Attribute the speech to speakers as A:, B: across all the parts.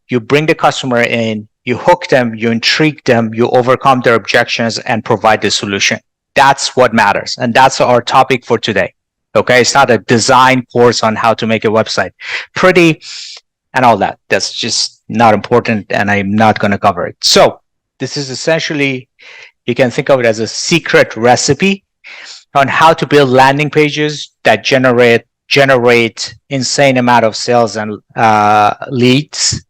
A: you bring the customer in, you hook them, you intrigue them, you overcome their objections and provide the solution. That's what matters. And that's our topic for today. Okay. It's not a design course on how to make a website pretty and all that. That's just not important. And I'm not going to cover it. So this is essentially, you can think of it as a secret recipe on how to build landing pages that generate insane amount of sales and leads.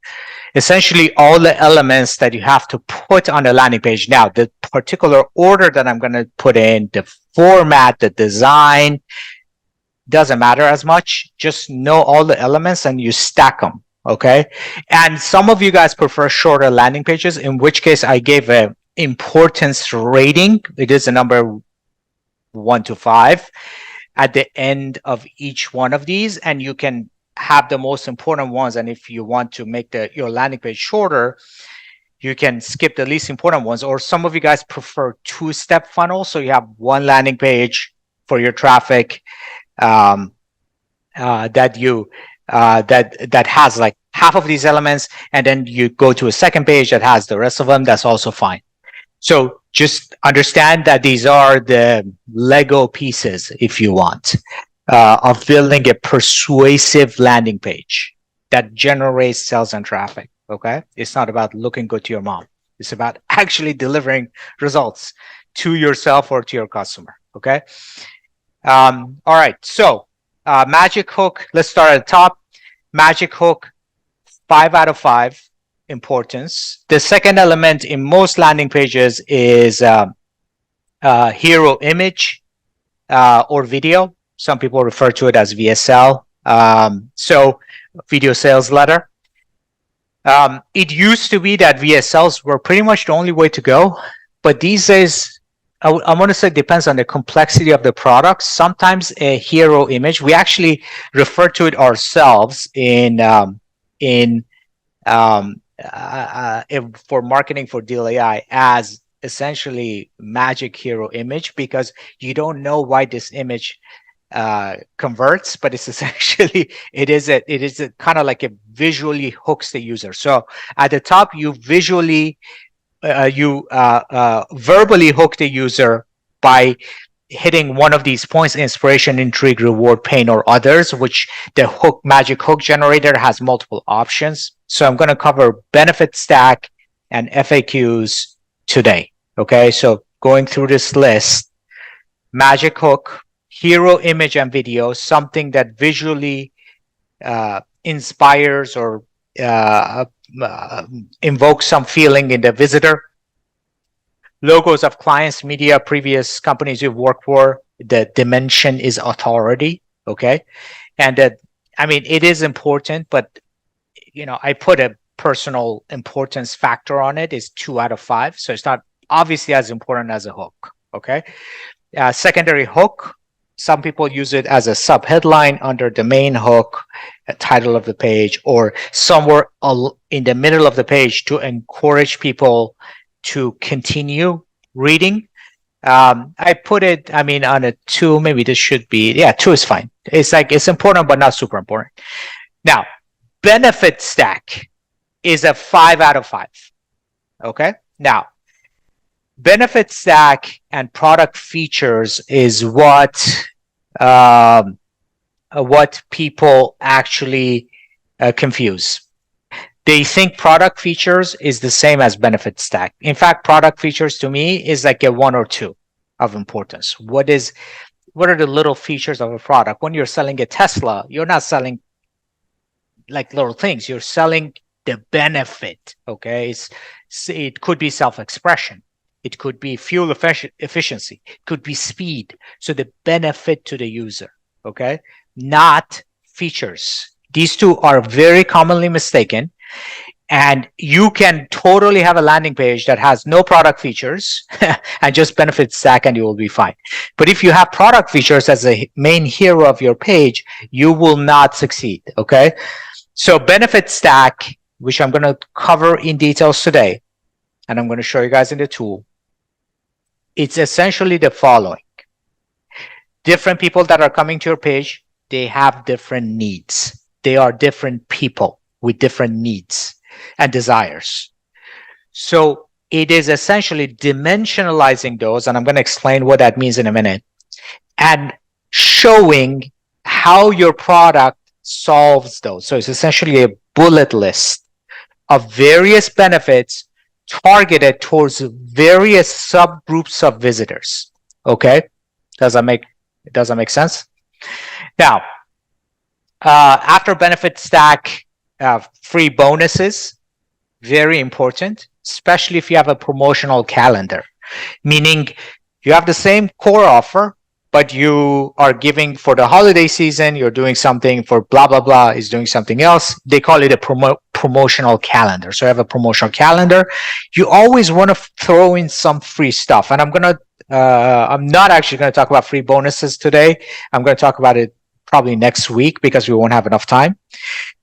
A: Essentially all the elements that you have to put on the landing page. Now, the particular order that I'm going to put in, the format, the design, doesn't matter as much. Just know all the elements and you stack them. Okay. And some of you guys prefer shorter landing pages, in which case I gave an importance rating. It is a number 1 to 5 at the end of each one of these, and you can have the most important ones. And if you want to make your landing page shorter, you can skip the least important ones. Or some of you guys prefer two-step funnels, so you have one landing page for your traffic that has like half of these elements, and then you go to a second page that has the rest of them. That's also fine. So just understand that these are the Lego pieces, if you want, of building a persuasive landing page that generates sales and traffic. Okay. It's not about looking good to your mom. It's about actually delivering results to yourself or to your customer. Okay. All right. So magic hook, let's start at the top. Magic hook, 5 out of 5 importance. The second element in most landing pages is hero image or video. Some people refer to it as VSL. So video sales letter. It used to be that VSLs were pretty much the only way to go, but these days, I want to say it depends on the complexity of the product. Sometimes a hero image, we actually refer to it ourselves for marketing for Deal AI as essentially magic hero image, because you don't know why this image converts, but it's essentially it is a kind of like a visually hooks the user. So at the top, you visually verbally hook the user by hitting one of these points: inspiration, intrigue, reward, pain, or others, which the magic hook generator has multiple options. So I'm going to cover benefit stack and FAQs today. Okay, so going through this list: magic hook, hero image and video, something that visually inspires or invokes some feeling in the visitor. Logos of clients, media, previous companies you've worked for. The dimension is authority. Okay. And that, I mean, it is important, but I put a personal importance factor on it. Is 2 out of 5. So it's not obviously as important as a hook. Okay. Secondary hook. Some people use it as a sub headline under the main hook, a title of the page, or somewhere in the middle of the page to encourage people to continue reading. I put it, on a 2. Maybe this should be, 2 is fine. It's important, but not super important. Now, benefit stack is a 5 out of 5. Okay. Now, benefit stack and product features is what people actually confuse. They think product features is the same as benefit stack. In fact, product features to me is like a 1 or 2 of importance. What are the little features of a product? When you're selling a Tesla, you're not selling like little things. You're selling the benefit. Okay. It could be self-expression. It could be fuel efficiency. It could be speed. So the benefit to the user. Okay. Not features. These two are very commonly mistaken. And you can totally have a landing page that has no product features and just benefit stack, and you will be fine. But if you have product features as a main hero of your page, you will not succeed. Okay. So benefit stack, which I'm going to cover in details today, and I'm going to show you guys in the tool. It's essentially the following. Different people that are coming to your page, they have different needs. They are different people with different needs. and desires. So it is essentially dimensionalizing those, and I'm going to explain what that means in a minute, and showing how your product solves those. So it's essentially a bullet list of various benefits targeted towards various subgroups of visitors. Okay, does that make sense? Now, after benefit stack, free bonuses, very important, especially if you have a promotional calendar, meaning you have the same core offer, but you are giving for the holiday season, you're doing something for blah, blah, blah is doing something else. They call it a promotional calendar. So you have a promotional calendar. You always want to throw in some free stuff. And I'm not actually going to talk about free bonuses today. I'm going to talk about it probably next week because we won't have enough time.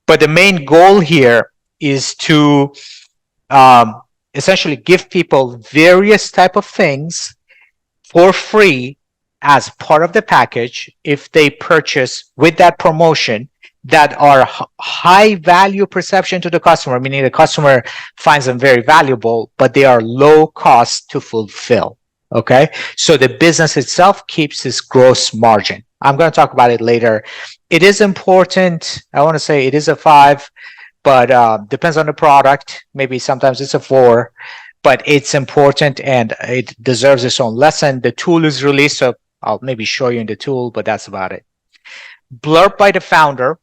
A: But the main goal here is to essentially give people various type of things for free as part of the package if they purchase with that promotion that are high value perception to the customer, meaning the customer finds them very valuable, but they are low cost to fulfill. Okay, so the business itself keeps its gross margin. I'm going to talk about it later. It is important. I want to say it is a 5, but depends on the product. Maybe sometimes it's a 4, but it's important and it deserves its own lesson. The tool is released, so I'll maybe show you in the tool, but that's about it. Blurb by the founder.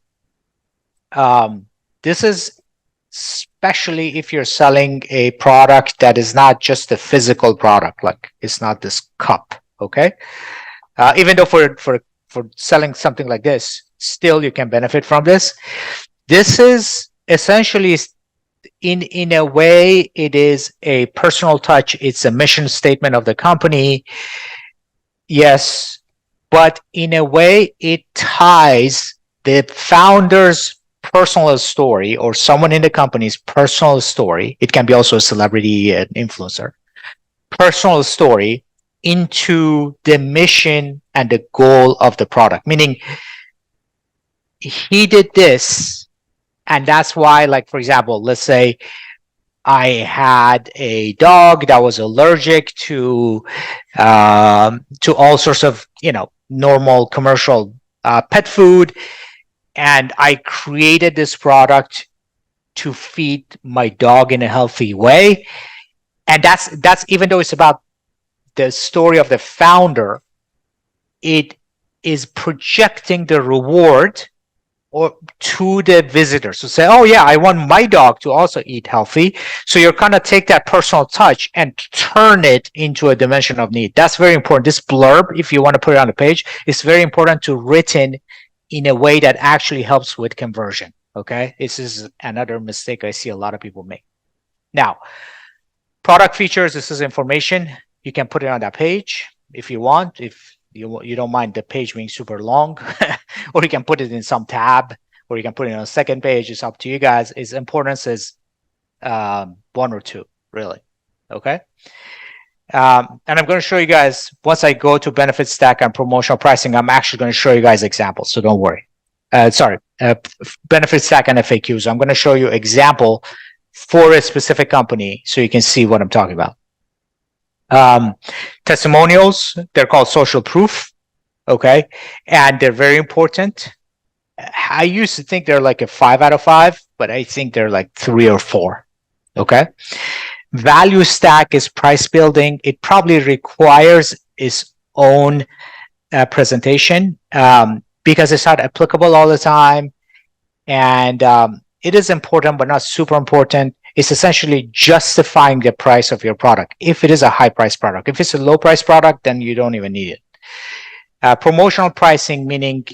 A: This is especially if you're selling a product that is not just a physical product, like it's not this cup, okay? Even though for selling something like this, still you can benefit from this. This is essentially, in a way, it is a personal touch. It's a mission statement of the company. Yes, but in a way, it ties the founder's personal story or someone in the company's personal story. It can be also a celebrity, an influencer, personal story into the mission and the goal of the product. Meaning, he did this, and that's why, like, for example, let's say I had a dog that was allergic to all sorts of, normal commercial pet food, and I created this product to feed my dog in a healthy way. And that's even though it's about the story of the founder, it is projecting the reward or to the visitor. So say, oh yeah, I want my dog to also eat healthy. So you're going to take that personal touch and turn it into a dimension of need. That's very important. This blurb, if you want to put it on the page, is very important to written in a way that actually helps with conversion. Okay, this is another mistake I see a lot of people make. Now, product features, this is information. You can put it on that page if you want, if you don't mind the page being super long, or you can put it in some tab, or you can put it on a second page. It's up to you guys. Its importance is 1 or 2, really. Okay. And I'm going to show you guys, once I go to benefit stack and promotional pricing, I'm actually going to show you guys examples. So don't worry. Benefit stack and FAQs. I'm going to show you example for a specific company so you can see what I'm talking about. Testimonials, they're called social proof, okay? And they're very important. I used to think they're like a 5 out of 5, but I think they're like 3 or 4, okay? Value stack is price building. It probably requires its own presentation because it's not applicable all the time. And it is important, but not super important. It's essentially justifying the price of your product. If it is a high price product, if it's a low price product, then you don't even need it. Promotional pricing, meaning,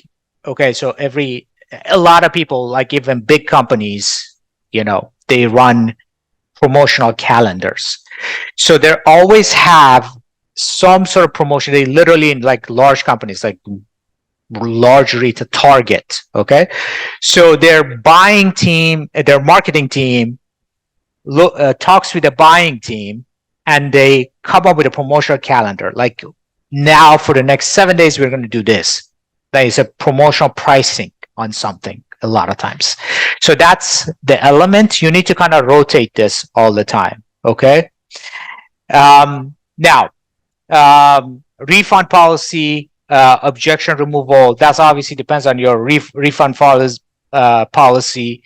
A: okay, so a lot of people, like even big companies, they run promotional calendars. So they always have some sort of promotion. They literally, in like large companies, like large retail, Target, okay? So their buying team, their marketing team talks with the buying team, and they come up with a promotional calendar. Like, now for the next 7 days, we're going to do this. That is a promotional pricing on something a lot of times. So that's the element. You need to kind of rotate this all the time. Okay. Now, refund policy, objection removal, that's obviously depends on your refund policy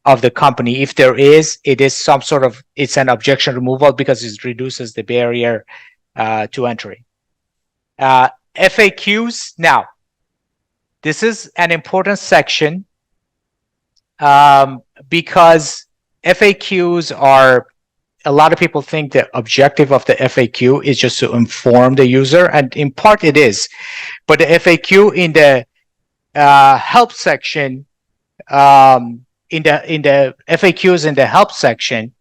A: of the company. If there is, it is some sort of, it's an objection removal because it reduces the barrier to entry. FAQs. Now, this is an important section because FAQs are, a lot of people think the objective of the FAQ is just to inform the user, and in part it is. But the FAQ in the help section, in the FAQs in the help section,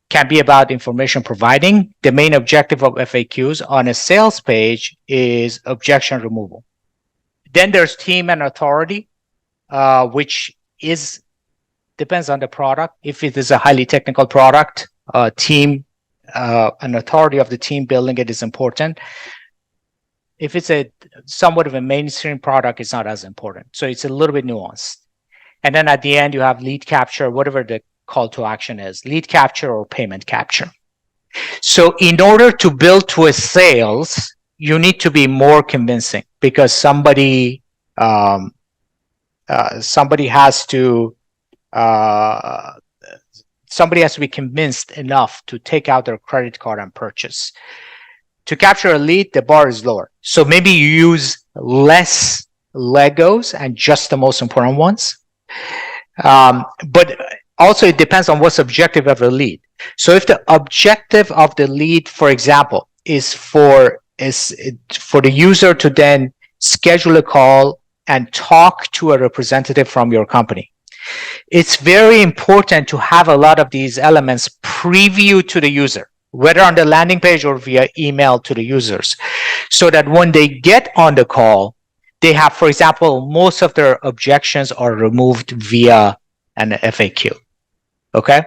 A: can be about information providing. The main objective of FAQs on a sales page is objection removal. Then there's team and authority, which is depends on the product. If it is a highly technical product, team and authority of the team building it is important. If it's a somewhat of a mainstream product, it's not as important. So it's a little bit nuanced. And then at the end, you have lead capture, whatever the call to action is, lead capture or payment capture. So in order to build to a sales, you need to be more convincing, because somebody has to be convinced enough to take out their credit card and purchase. To capture a lead, the bar is lower. So maybe you use less Legos and just the most important ones. But also it depends on what's objective of the lead. So if the objective of the lead, for example, is for the user to then schedule a call and talk to a representative from your company, it's very important to have a lot of these elements preview to the user, whether on the landing page or via email to the users, so that when they get on the call, they have, for example, most of their objections are removed via an FAQ. Okay.